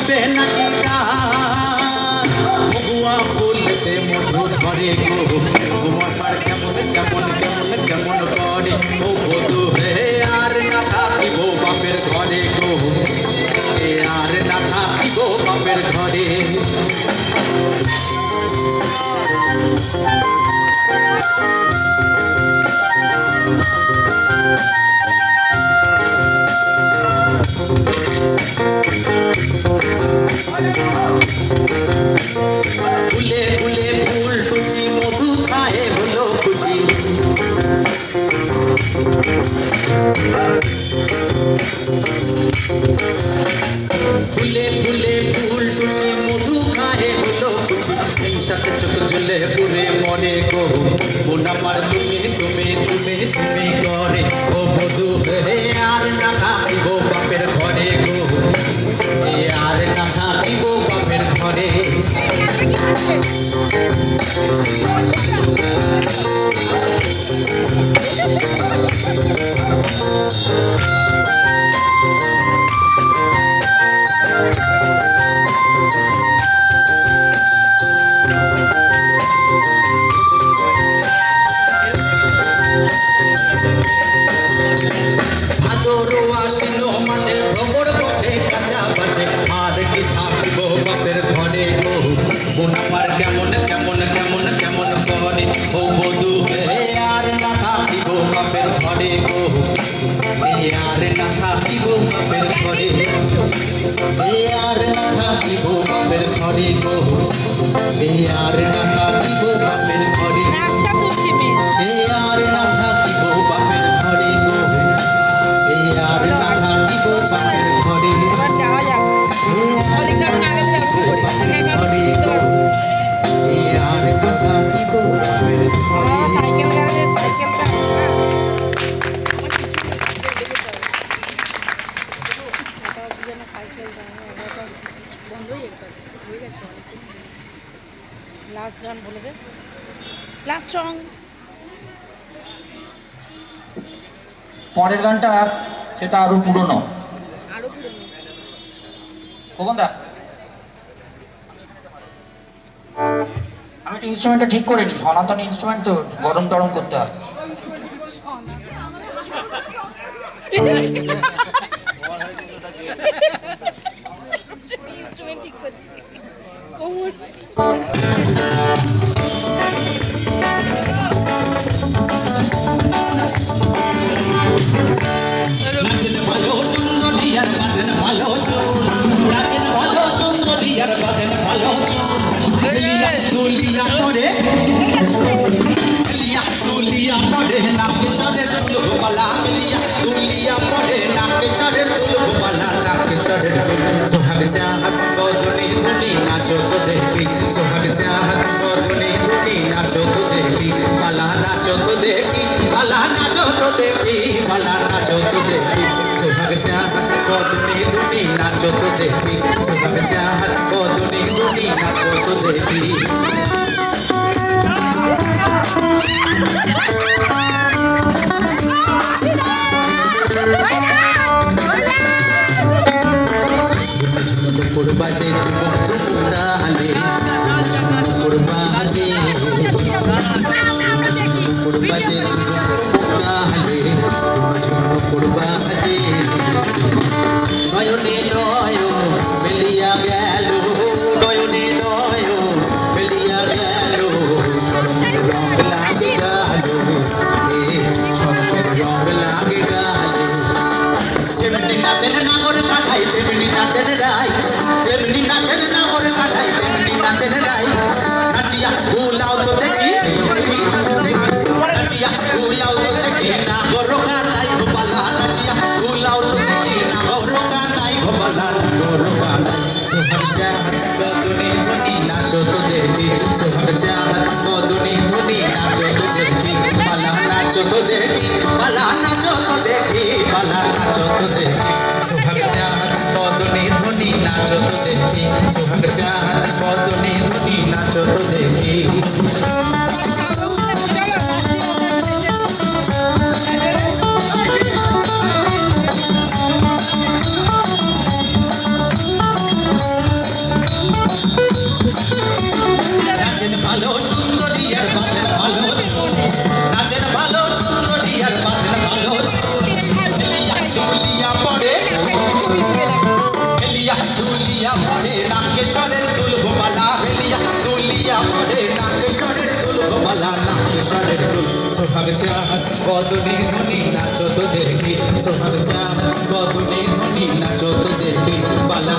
দিবে নাকি মহুয়া ফুলতে মধু ধরে গো তোমার কেমন কেমন কেমন কেমন করে ও বধু হে আর না থাকিব বাপের ঘরে গো আর না থাকিব বাপের ঘরে ফুলে ফুলে ফুল টুটি মধু খায়ে হলো খুশি ফুলে ফুলে ফুল টুটি মধু খায়ে হলো খুশি হিংসাতে চোখ ঝুলে পুরে মরে গো বোন আমার তুমি তুমি তুমি তুমি করে ও বধু হে আর না থাকিব বাপের ঘরে গো আর না থাকিব বাপের ঘরে কেমন কেমন কেমন কেমন করে ও বধু আর না থাকিব বাপের ঘরে গো আর না থাকিব বাপের ঘরে আর না থাকিব বাপের ঘরে গো আর না থাকিব বাপের ঘরে আর না থাকিব বাপের ঘরে গো আর না থাকিব বাপের ঘরে লাস্ট গান বলে দে লাস্ট সং পরের গানটা সেটা আরো পুরনো খোকনদা আমি একটা ইনস্ট্রুমেন্টটা ঠিক করে নি সনাতন ইনস্ট্রুমেন্ট তো গরম টরম করতে হয় ইনস্ট্রুমেন্ট ঠিক করছি ভালো সুন্দরী আর বাঁধেন ভালো চুল নাচেন ভালো সুন্দরী আর বাঁধেন ভালো চুল দুলিয়া করে দুলিয়া করে নাকে সারের তুল গোপালা দুলিয়া করে নাকে সারের তুল গোপালা নাকে সারের সোহাগ চাহাত বদনে ধুনি নাচো তো দেখি সোহাগ চাহাত বদনে ধুনি নাচো তো দেখি বালা নাচো তো দেখি বালা নাচো তো দেখি বালা নাচো তো দেখি সোহাগ চাহাত বদনে ধুনি নাচো তো দেখি সোহাগ চাহাত বদনে ধুনি নাচো তো দেখি বাজে তাহলে বাজে বাজে নয়নে নয় মেলিয়া গেল নয়নে নয় মেলিয়া গেল রং লাগে গেল রং লাগে গেল যেমনি নাচেন নাগর কাঠাই তেমনি নাচেন রাই তেমনি নাচেন নাগর কাঠাই তেমনি নাচেন রাই নাচিয়া ভুলাও তো দেখি নাচিয়া ভুলাও তো দেখি নাগর কাঠাই গোপালা নাচিয়া ভুলাও তো দেখি নাগর কাঠাই গোপালা নাগর কাঠাই সোহাগ চাহাত বদনে ধুনি নাচো তো দেখি সোহাগ চাহাত বদনে ধুনি নাচো তো দেখি বালা নাচো তো দেখি বালা নাচো তো দেখি বালা নাচো তো দেখি সোহাগ চাহাত বদনে ধুনি নাচো তো দেখি সোহাগ চাহাত বদনে ধুনি নাচো তো দেখি দুলিয়া পড়ে হেলিয়া দুলিয়া পড়ে নাকেশ্বরের দুলগোপালা হেলিয়া দুলিয়া পড়ে নাকেশ্বরের দুলগোপালা নাকেশ্বরের দুল সোহাগ চাঁদ কদলি ধনি নাচো তো দেখি সোহাগ চাঁদ কদলি ধনি নাচো তো দেখি পালা